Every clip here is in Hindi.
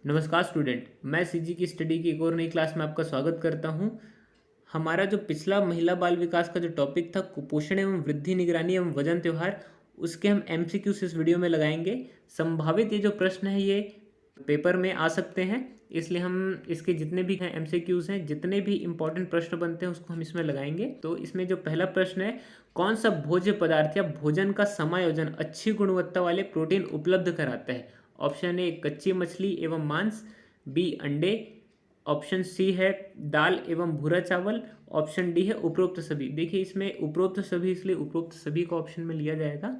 नमस्कार स्टूडेंट, मैं सीजी की स्टडी की एक और नई क्लास में आपका स्वागत करता हूं। हमारा जो पिछला महिला बाल विकास का जो टॉपिक था कुपोषण एवं वृद्धि निगरानी एवं वजन त्योहार, उसके हम एमसीक्यूज इस वीडियो में लगाएंगे। संभावित ये जो प्रश्न है ये पेपर में आ सकते हैं, इसलिए हम इसके जितने भी हैं एमसीक्यूज हैं, जितने भी इंपॉर्टेंट प्रश्न बनते हैं उसको हम इसमें लगाएंगे। तो इसमें जो पहला प्रश्न है, कौन सा भोज्य पदार्थ या भोजन का समायोजन अच्छी गुणवत्ता वाले प्रोटीन उपलब्ध कराता है? ऑप्शन ए कच्ची मछली एवं मांस, बी अंडे, ऑप्शन सी है दाल एवं भूरा चावल, ऑप्शन डी है उपरोक्त सभी। देखिए इसमें उपरोक्त सभी इसलिए उपरोक्त सभी को ऑप्शन में लिया जाएगा।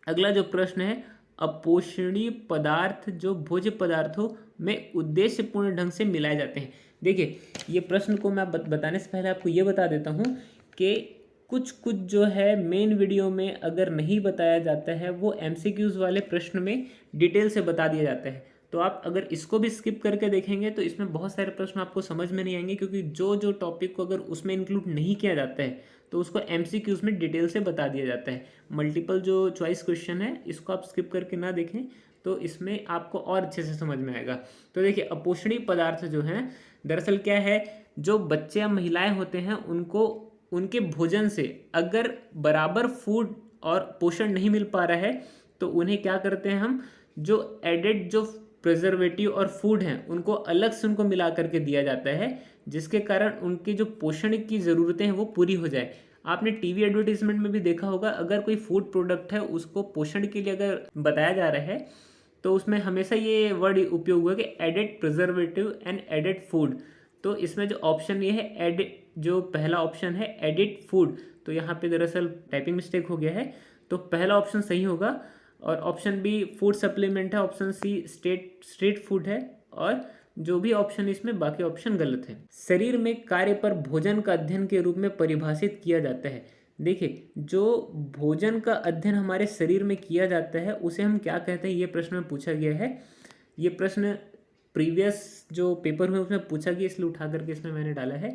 अगला जो प्रश्न है, अपोषणीय पदार्थ जो भोज्य पदार्थों में उद्देश्यपूर्ण ढंग से मिलाए जाते हैं। देखिए ये प्रश्न को मैं बताने से पहले आपको ये बता देता हूँ कि कुछ कुछ जो है मेन वीडियो में अगर नहीं बताया जाता है वो एमसीक्यूज वाले प्रश्न में डिटेल से बता दिया जाता है। तो आप अगर इसको भी स्किप करके देखेंगे तो इसमें बहुत सारे प्रश्न आपको समझ में नहीं आएंगे, क्योंकि जो जो टॉपिक को अगर उसमें इंक्लूड नहीं किया जाता है तो उसको एमसीक्यूज में डिटेल से बता दिया जाता है। मल्टीपल जो चॉइस क्वेश्चन है इसको आप स्किप करके ना देखें तो इसमें आपको और अच्छे से समझ में आएगा। तो देखिए अपोषणीय पदार्थ जो हैं दरअसल क्या है, जो बच्चे या महिलाएं होते हैं उनको उनके भोजन से अगर बराबर फूड और पोषण नहीं मिल पा रहा है तो उन्हें क्या करते हैं हम, जो एडेड जो प्रिजर्वेटिव और फूड हैं उनको अलग से उनको मिला करके दिया जाता है, जिसके कारण उनकी जो पोषण की ज़रूरतें हैं वो पूरी हो जाए। आपने टीवी एडवर्टीजमेंट में भी देखा होगा, अगर कोई फूड प्रोडक्ट है उसको पोषण के लिए अगर बताया जा रहा है तो उसमें हमेशा ये वर्ड उपयोग हुआ कि added preservative and added food. तो इसमें जो ऑप्शन ये है एडिट, जो पहला ऑप्शन है एडिट फूड, तो यहाँ पे दरअसल टाइपिंग मिस्टेक हो गया है, तो पहला ऑप्शन सही होगा। और ऑप्शन बी फूड सप्लीमेंट है, ऑप्शन सी स्ट्रीट फूड है, और जो भी ऑप्शन इसमें बाकी ऑप्शन गलत है। शरीर में कार्य पर भोजन का अध्ययन के रूप में परिभाषित किया जाता है। देखिए जो भोजन का अध्ययन हमारे शरीर में किया जाता है उसे हम क्या कहते हैं, ये प्रश्न में पूछा गया है। ये प्रश्न प्रीवियस जो पेपर हुए उसमें पूछा गया, इसलिए उठा करके इसमें मैंने डाला है।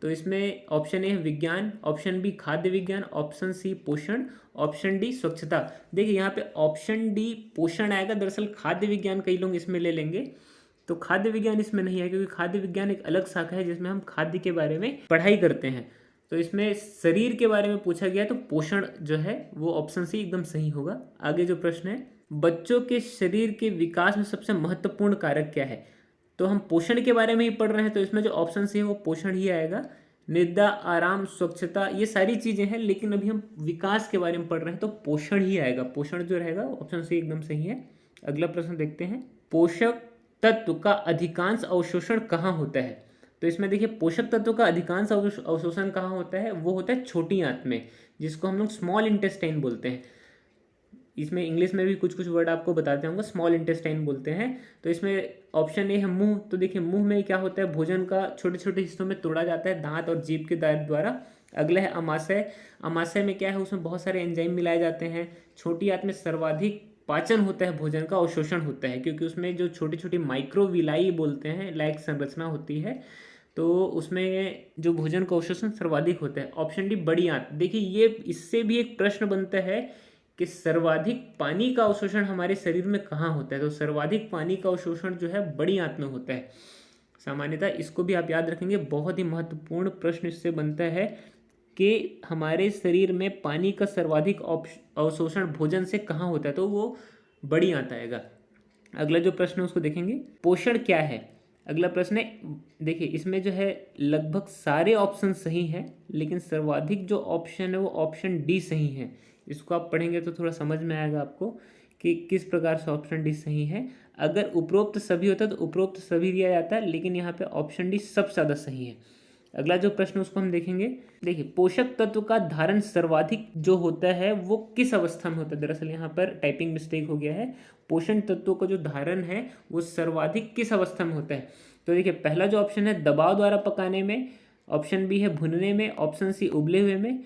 तो इसमें ऑप्शन ए है विज्ञान, ऑप्शन बी खाद्य विज्ञान, ऑप्शन सी पोषण, ऑप्शन डी स्वच्छता। देखिए यहाँ पे ऑप्शन डी पोषण आएगा, दरअसल खाद्य विज्ञान कई लोग इसमें ले लेंगे, तो खाद्य विज्ञान इसमें नहीं है क्योंकि खाद्य विज्ञान एक अलग शाखा है जिसमें हम खाद्य के बारे में पढ़ाई करते हैं। तो इसमें शरीर के बारे में पूछा गया तो पोषण जो है वो ऑप्शन सी एकदम सही होगा। आगे जो प्रश्न है, बच्चों के शरीर के विकास में सबसे महत्वपूर्ण कारक क्या है? तो हम पोषण के बारे में ही पढ़ रहे हैं तो इसमें जो ऑप्शन सी है वो पोषण ही आएगा। निद्रा, आराम, स्वच्छता, ये सारी चीजें हैं, लेकिन अभी हम विकास के बारे में पढ़ रहे हैं तो पोषण ही आएगा। पोषण जो रहेगा ऑप्शन सी एकदम सही है। अगला प्रश्न देखते हैं, पोषक तत्व का अधिकांश अवशोषण कहाँ होता है? तो इसमें देखिए पोषक तत्व का अधिकांश अवशोषण कहाँ होता है, वो होता है छोटी आंत में, जिसको हम लोग स्मॉल इंटेस्टाइन बोलते हैं। इसमें इंग्लिश में भी कुछ कुछ वर्ड आपको बताते होंगे, स्मॉल इंटेस्टाइन बोलते हैं। तो इसमें ऑप्शन ए है मुंह। तो देखिए मुंह में क्या होता है, भोजन का छोटे छोटे हिस्सों में तोड़ा जाता है दांत और जीभ के द्वारा। अगला है अमाशय। अमाशय में क्या है, उसमें बहुत सारे एंजाइम मिलाए जाते हैं। छोटी आंत में सर्वाधिक पाचन होता है, भोजन का अवशोषण होता है, क्योंकि उसमें जो छोटी छोटी माइक्रोविलाई बोलते हैं लाइक संरचना होती है, तो उसमें जो भोजन का अवशोषण सर्वाधिक होता है। ऑप्शन डी बड़ी आंत। देखिए ये इससे भी एक प्रश्न बनता है कि सर्वाधिक पानी का अवशोषण हमारे शरीर में कहाँ होता है? तो सर्वाधिक पानी का अवशोषण जो है बड़ी आंत में होता है सामान्यतः। इसको भी आप याद रखेंगे, बहुत ही महत्वपूर्ण प्रश्न इससे बनता है कि हमारे शरीर में पानी का सर्वाधिक अवशोषण भोजन से कहाँ होता है, तो वो बड़ी आंत आएगा। अगला जो प्रश्न है उसको देखेंगे, पोषण क्या है? अगला प्रश्न है, देखिए इसमें जो है लगभग सारे ऑप्शन सही हैं, लेकिन सर्वाधिक जो ऑप्शन है वो ऑप्शन डी सही है। इसको आप पढ़ेंगे तो थोड़ा समझ में आएगा आपको कि किस प्रकार से ऑप्शन डी सही है। अगर उपरोक्त सभी होता तो उपरोक्त सभी दिया जाता है, लेकिन यहाँ पे ऑप्शन डी सबसे ज़्यादा सही है। अगला जो प्रश्न उसको हम देखेंगे, देखिए पोषक तत्व का धारण सर्वाधिक जो होता है वो किस अवस्था में होता है? दरअसल यहाँ पर टाइपिंग मिस्टेक हो गया है। पोषण तत्वों का जो धारण है वो सर्वाधिक किस अवस्था में होता है? तो देखिए पहला जो ऑप्शन है दबाव द्वारा पकाने में, ऑप्शन बी है भुनने में, ऑप्शन सी उबले हुए में,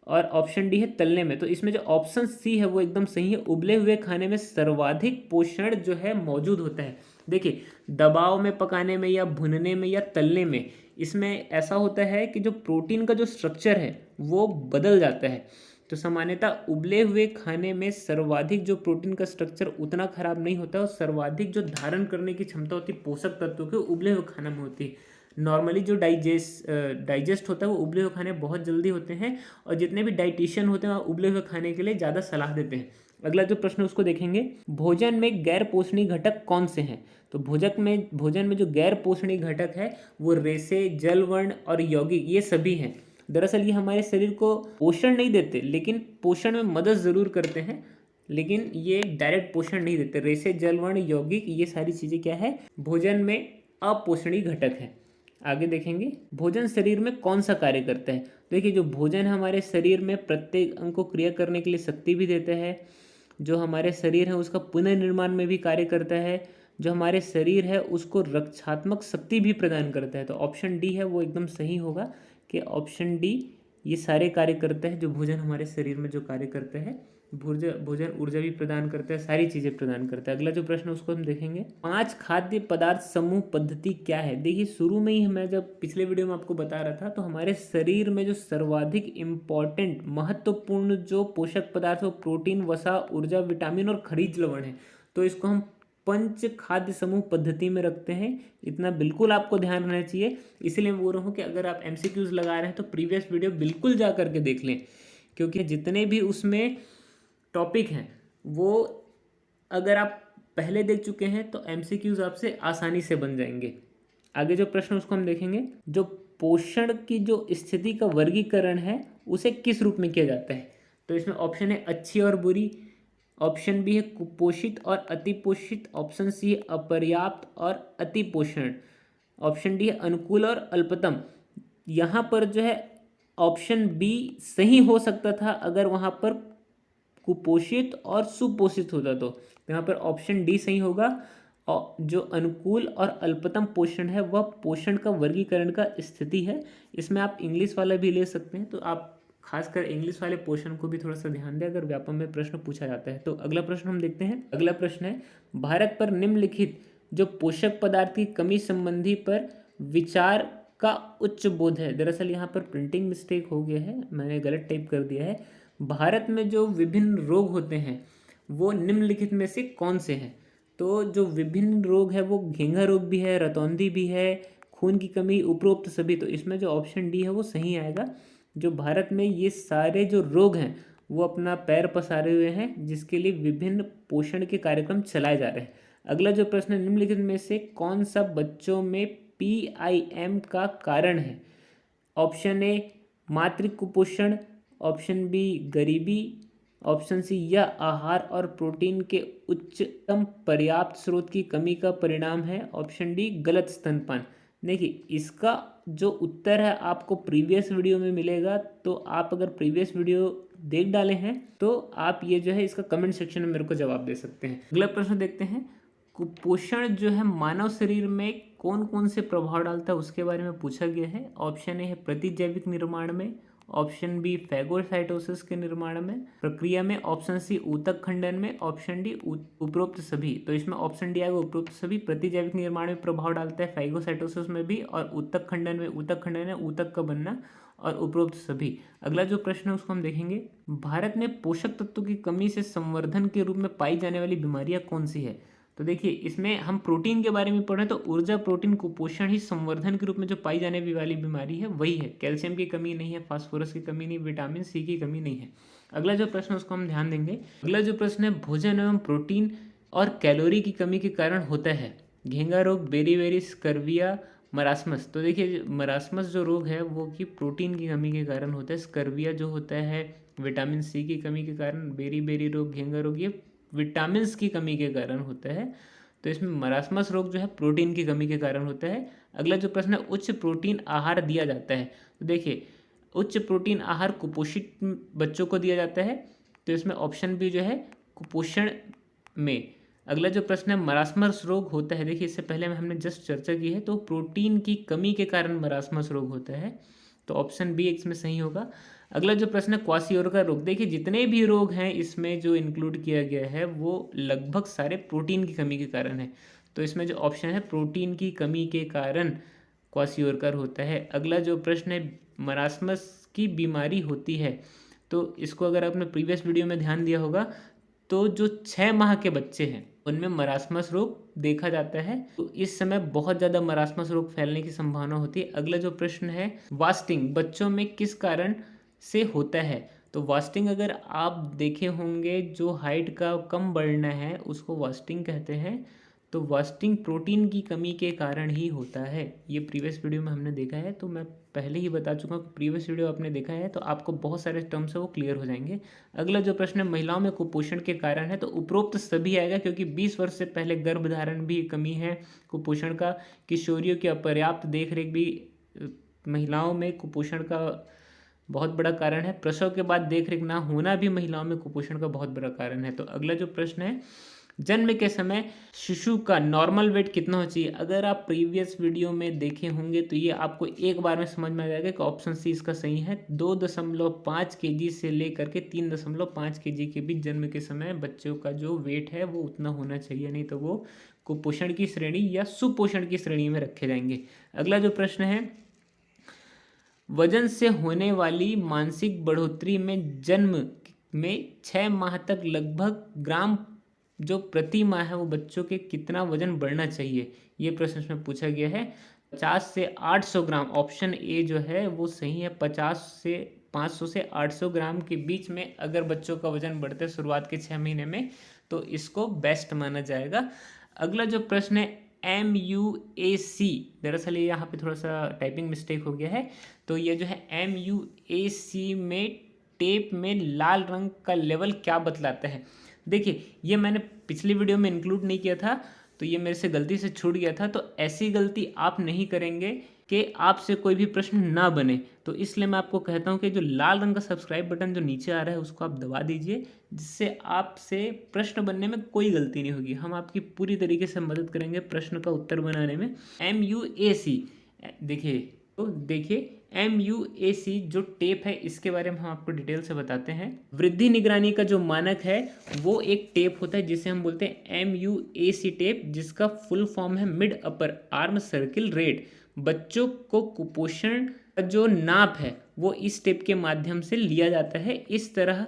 और ऑप्शन डी है तलने में। तो इसमें जो ऑप्शन सी है वो एकदम सही है, उबले हुए खाने में सर्वाधिक पोषण जो है मौजूद होता है। देखिए दबाव में पकाने में या भुनने में या तलने में, इसमें ऐसा होता है कि जो प्रोटीन का जो स्ट्रक्चर है वो बदल जाता है। तो सामान्यतः उबले हुए खाने में सर्वाधिक जो प्रोटीन का स्ट्रक्चर उतना खराब नहीं होता और सर्वाधिक जो धारण करने की क्षमता होती है पोषक तत्वों की उबले हुए खाने में होती है। नॉर्मली जो डाइजेस्ट होता है वो उबले हुए खाने बहुत जल्दी होते हैं और जितने भी डाइटिशियन होते हैं वो उबले हुए खाने के लिए ज़्यादा सलाह देते हैं। अगला जो प्रश्न उसको देखेंगे, भोजन में गैर पोषणीय घटक कौन से हैं? तो भोजन में जो गैर पोषणीय घटक है वो रेसे, जलवर्ण और यौगिक ये सभी हैं। दरअसल ये हमारे शरीर को पोषण नहीं देते लेकिन पोषण में मदद ज़रूर करते हैं, लेकिन ये डायरेक्ट पोषण नहीं देते। रेसे, जलवर्ण, यौगिक ये सारी चीज़ें क्या है, भोजन में अपोषणीय घटक है। आगे देखेंगे, भोजन शरीर में कौन सा कार्य करता है? देखिए, जो भोजन हमारे शरीर में प्रत्येक अंग को क्रिया करने के लिए शक्ति भी देता है, जो हमारे शरीर है उसका पुनर्निर्माण में भी कार्य करता है, जो हमारे शरीर है उसको रक्षात्मक शक्ति भी प्रदान करता है। तो ऑप्शन डी है वो एकदम सही होगा कि ऑप्शन डी ये सारे कार्य करता है। जो भोजन हमारे शरीर में जो कार्य करता है, भोजन ऊर्जा भी प्रदान करता है, सारी चीज़ें प्रदान करता है। अगला जो प्रश्न उसको हम देखेंगे, 5 खाद्य पदार्थ समूह पद्धति क्या है? देखिए, शुरू में ही मैं जब पिछले वीडियो में आपको बता रहा था तो हमारे शरीर में जो सर्वाधिक इम्पॉर्टेंट महत्वपूर्ण जो पोषक पदार्थ है वो प्रोटीन, वसा, ऊर्जा, विटामिन और खनिज लवण है। तो इसको हम पंच खाद्य समूह पद्धति में रखते हैं। इतना बिल्कुल आपको ध्यान रहना चाहिए। इसलिए मैं बोल रहा हूँ कि अगर आप MCQs लगा रहे हैं तो प्रीवियस वीडियो बिल्कुल जा करके देख लें, क्योंकि जितने भी उसमें टॉपिक हैं वो अगर आप पहले देख चुके हैं तो MCQs आपसे आसानी से बन जाएंगे। आगे जो प्रश्न उसको हम देखेंगे, जो पोषण की जो स्थिति का वर्गीकरण है उसे किस रूप में किया जाता है? तो इसमें ऑप्शन है अच्छी और बुरी, ऑप्शन बी है कुपोषित और अतिपोषित, ऑप्शन सी है अपर्याप्त और अतिपोषण, ऑप्शन डी है अनुकूल और अल्पतम। यहाँ पर जो है ऑप्शन बी सही हो सकता था अगर वहाँ पर कुपोषित और सुपोषित होता तो यहाँ पर ऑप्शन डी सही होगा। और जो अनुकूल और अल्पतम पोषण है वह पोषण का वर्गीकरण का स्थिति है। इसमें आप इंग्लिश वाला भी ले सकते हैं, तो आप खासकर इंग्लिश वाले पोर्शन को भी थोड़ा सा ध्यान दें अगर व्यापम में प्रश्न पूछा जाता है। तो अगला प्रश्न हम देखते हैं। अगला प्रश्न है, भारत पर निम्नलिखित जो पोषक पदार्थ की कमी संबंधी पर विचार का उच्च बोध है। दरअसल यहाँ पर प्रिंटिंग मिस्टेक हो गया है, मैंने गलत टाइप कर दिया है। भारत में जो विभिन्न रोग होते हैं वो निम्नलिखित में से कौन से हैं? तो जो विभिन्न रोग है वो घेंघा रोग भी है, रतौंधी भी है, खून की कमी, उपरोक्त सभी। तो इसमें जो ऑप्शन डी है वो सही आएगा। जो भारत में ये सारे जो रोग हैं वो अपना पैर पसारे हुए हैं, जिसके लिए विभिन्न पोषण के कार्यक्रम चलाए जा रहे हैं। अगला जो प्रश्न है, निम्नलिखित में से कौन सा बच्चों में PIM का कारण है? ऑप्शन ए मातृ कुपोषण, ऑप्शन बी गरीबी, ऑप्शन सी यह आहार और प्रोटीन के उच्चतम पर्याप्त स्रोत की कमी का परिणाम है, ऑप्शन डी गलत स्तनपान। देखिए, इसका जो उत्तर है आपको प्रीवियस वीडियो में मिलेगा, तो आप अगर प्रीवियस वीडियो देख डाले हैं तो आप ये जो है इसका कमेंट सेक्शन में मेरे को जवाब दे सकते हैं। अगला प्रश्न देखते हैं, कुपोषण जो है मानव शरीर में कौन कौन से प्रभाव डालता है उसके बारे में पूछा गया है। ऑप्शन ए है प्रतिजैविक निर्माण में, ऑप्शन बी फैगोसाइटोसिस के निर्माण में प्रक्रिया में, ऑप्शन सी ऊतक खंडन में, ऑप्शन डी उपरोक्त सभी। तो इसमें ऑप्शन डी आएगा उपरोक्त सभी। प्रतिजैविक निर्माण में प्रभाव डालता है, फैगोसाइटोसिस में भी, और ऊतक खंडन में ऊतक का बनना, और उपरोक्त सभी। अगला जो प्रश्न है उसको हम देखेंगे, भारत में पोषक तत्वों की कमी से संवर्धन के रूप में पाई जाने वाली बीमारियां कौन सी है? तो देखिए, इसमें हम प्रोटीन के बारे में पढ़ रहे हैं, तो ऊर्जा, प्रोटीन, कुपोषण ही संवर्धन के रूप में जो पाई जाने वाली बीमारी है वही है। कैल्शियम की कमी नहीं है, फास्फोरस की कमी नहीं, विटामिन सी की कमी नहीं है। अगला जो प्रश्न उसको हम ध्यान देंगे। अगला जो प्रश्न है, भोजन एवं प्रोटीन और कैलोरी की कमी के कारण होता है घेंघा रोग, बेरीबेरी, स्कर्विया, मरासमस। तो देखिए, मरासमस जो रोग है वो कि प्रोटीन की कमी के कारण होता है, स्कर्विया जो होता है विटामिन सी की कमी के कारण, बेरीबेरी रोग, घेंघा रोग ये विटामिन की कमी के कारण होता है। तो इसमें मरासमस रोग जो है प्रोटीन की कमी के कारण होता है। अगला जो प्रश्न है, उच्च प्रोटीन आहार दिया जाता है। तो देखिए, उच्च प्रोटीन आहार कुपोषित बच्चों को दिया जाता है, तो इसमें ऑप्शन बी जो है कुपोषण में। अगला जो प्रश्न है, मरासमस रोग होता है, देखिए इससे पहले हमने जस्ट चर्चा की है, तो प्रोटीन की कमी के कारण मरासमस रोग होता है, तो ऑप्शन बी इसमें सही होगा। अगला जो प्रश्न है, क्वाशियोरका रोग। देखिए, जितने भी रोग हैं इसमें जो इंक्लूड किया गया है वो लगभग सारे प्रोटीन की कमी के कारण है, तो इसमें जो ऑप्शन है प्रोटीन की कमी के कारण क्वाशियोरका होता है। अगला जो प्रश्न है, मरासमस की बीमारी होती है तो इसको अगर आपने प्रीवियस वीडियो में ध्यान दिया होगा तो जो 6 माह के बच्चे हैं उनमें मरासमस रोग देखा जाता है। तो इस समय बहुत ज़्यादा मरासमस रोग फैलने की संभावना होती है। अगला जो प्रश्न है, वास्टिंग बच्चों में किस कारण से होता है? तो वास्टिंग अगर आप देखे होंगे, जो हाइट का कम बढ़ना है उसको वास्टिंग कहते हैं। तो वास्टिंग प्रोटीन की कमी के कारण ही होता है। ये प्रीवियस वीडियो में हमने देखा है, तो मैं पहले ही बता चुका हूँ कि प्रीवियस वीडियो आपने देखा है तो आपको बहुत सारे टर्म्स है वो क्लियर हो जाएंगे। अगला जो प्रश्न है, महिलाओं में कुपोषण के कारण है, तो उपरोक्त सभी आएगा क्योंकि 20 वर्ष से पहले गर्भधारण भी कमी है कुपोषण का, किशोरियों की अपर्याप्त देखरेख भी महिलाओं में कुपोषण का बहुत बड़ा कारण है, प्रसव के बाद देखरेख ना होना भी महिलाओं में कुपोषण का बहुत बड़ा कारण है। तो अगला जो प्रश्न है, जन्म के समय शिशु का नॉर्मल वेट कितना होना चाहिए? अगर आप प्रीवियस वीडियो में देखे होंगे तो ये आपको एक बार में समझ में आ जाएगा कि ऑप्शन सी इसका सही है। 2.5 kg से लेकर के 3.5 kg के बीच जन्म के समय बच्चों का जो वेट है वो उतना होना चाहिए, नहीं तो वो कुपोषण की श्रेणी या सुपोषण की श्रेणी में रखे जाएंगे। अगला जो प्रश्न है, वजन से होने वाली मानसिक बढ़ोतरी में जन्म में 6 माह तक लगभग ग्राम जो प्रति माह है वो बच्चों के कितना वजन बढ़ना चाहिए? ये प्रश्न इसमें पूछा गया है। 50 से 800 ग्राम, ऑप्शन ए जो है वो सही है। 500 से 800 ग्राम के बीच में अगर बच्चों का वजन बढ़ता है शुरुआत के 6 महीने में तो इसको बेस्ट माना जाएगा। अगला जो प्रश्न है, MUAC, दरअसल ये यहाँ पे थोड़ा सा टाइपिंग मिस्टेक हो गया है। तो ये जो है MUAC में टेप में लाल रंग का लेवल क्या बतलाता है? देखिए, ये मैंने पिछली वीडियो में इंक्लूड नहीं किया था तो ये मेरे से गलती से छूट गया था। तो ऐसी गलती आप नहीं करेंगे कि आपसे कोई भी प्रश्न ना बने, तो इसलिए मैं आपको कहता हूँ कि जो लाल रंग का सब्सक्राइब बटन जो नीचे आ रहा है उसको आप दबा दीजिए, जिससे आपसे प्रश्न बनने में कोई गलती नहीं होगी। हम आपकी पूरी तरीके से मदद करेंगे प्रश्न का उत्तर बनाने में। MUAC देखिए MUAC जो टेप है इसके बारे में हम आपको डिटेल से बताते हैं। वृद्धि निगरानी का जो मानक है वो एक टेप होता है जिसे हम बोलते हैं MUAC टेप, जिसका फुल फॉर्म है mid upper arm circle rate. बच्चों को कुपोषण का जो नाप है वो इस टेप के माध्यम से लिया जाता है। इस तरह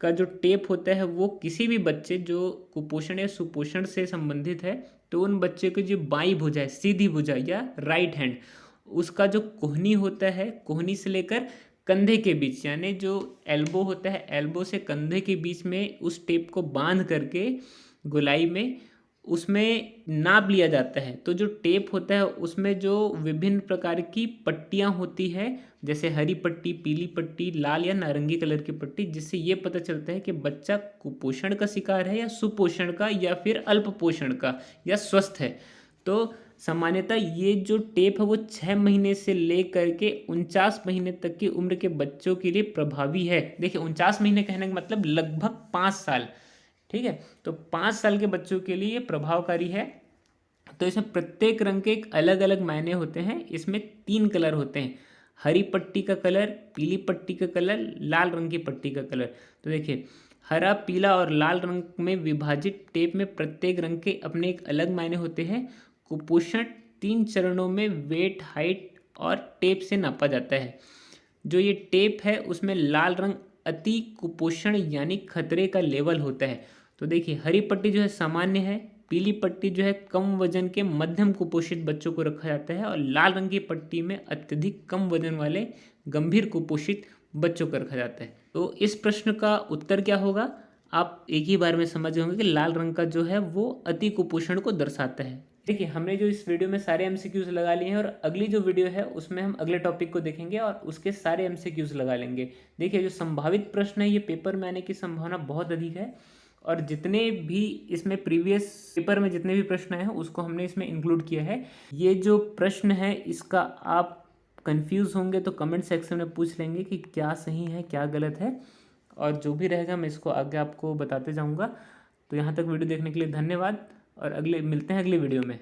का जो टेप होता है वो किसी भी बच्चे जो कुपोषण या सुपोषण से संबंधित है तो उन बच्चे को जो बाईं भुजा है, सीधी भुजा या राइट हैंड, उसका जो कोहनी होता है, कोहनी से लेकर कंधे के बीच, यानी जो एल्बो होता है, एल्बो से कंधे के बीच में उस टेप को बांध करके गोलाई में उसमें नाप लिया जाता है। तो जो टेप होता है उसमें जो विभिन्न प्रकार की पट्टियां होती है, जैसे हरी पट्टी, पीली पट्टी, लाल या नारंगी कलर की पट्टी, जिससे ये पता चलता है कि बच्चा कुपोषण का शिकार है या सुपोषण का या फिर अल्प पोषण का या स्वस्थ है। तो सामान्यतः ये जो टेप है वो 6 महीने से लेकर के 49 महीने तक की उम्र के बच्चों के लिए प्रभावी है। देखिए 49 महीने कहने का मतलब लगभग 5 साल, ठीक है। तो 5 साल के बच्चों के लिए ये प्रभावकारी है। तो इसमें प्रत्येक रंग के एक अलग अलग मायने होते हैं। इसमें 3 कलर होते हैं, हरी पट्टी का कलर, पीली पट्टी का कलर, लाल रंग की पट्टी का कलर। तो देखिए हरा, पीला और लाल रंग में विभाजित टेप में प्रत्येक रंग के अपने एक अलग मायने होते हैं। कुपोषण 3 चरणों में वेट, हाइट और टेप से नापा जाता है। जो ये टेप है उसमें लाल रंग अति कुपोषण यानी खतरे का लेवल होता है। तो देखिए हरी पट्टी जो है सामान्य है, पीली पट्टी जो है कम वजन के मध्यम कुपोषित बच्चों को रखा जाता है और लाल रंग की पट्टी में अत्यधिक कम वजन वाले गंभीर कुपोषित बच्चों को रखा जाता है। तो इस प्रश्न का उत्तर क्या होगा? आप एक ही बार में समझ होंगे कि लाल रंग का जो है वो अति कुपोषण को दर्शाता है। देखिए हमने जो इस वीडियो में सारे MCQs लगा लिए हैं और अगली जो वीडियो है उसमें हम अगले टॉपिक को देखेंगे और उसके सारे MCQs लगा लेंगे। देखिए जो संभावित प्रश्न है ये पेपर में आने की संभावना बहुत अधिक है और जितने भी इसमें प्रीवियस पेपर में जितने भी प्रश्न आए हैं उसको हमने इसमें इंक्लूड किया है। ये जो प्रश्न है इसका आप कंफ्यूज होंगे तो कमेंट सेक्शन में पूछ लेंगे कि क्या सही है क्या गलत है, और जो भी रहेगा मैं इसको आगे आपको बताते जाऊँगा। तो यहाँ तक वीडियो देखने के लिए धन्यवाद और मिलते हैं अगली वीडियो में।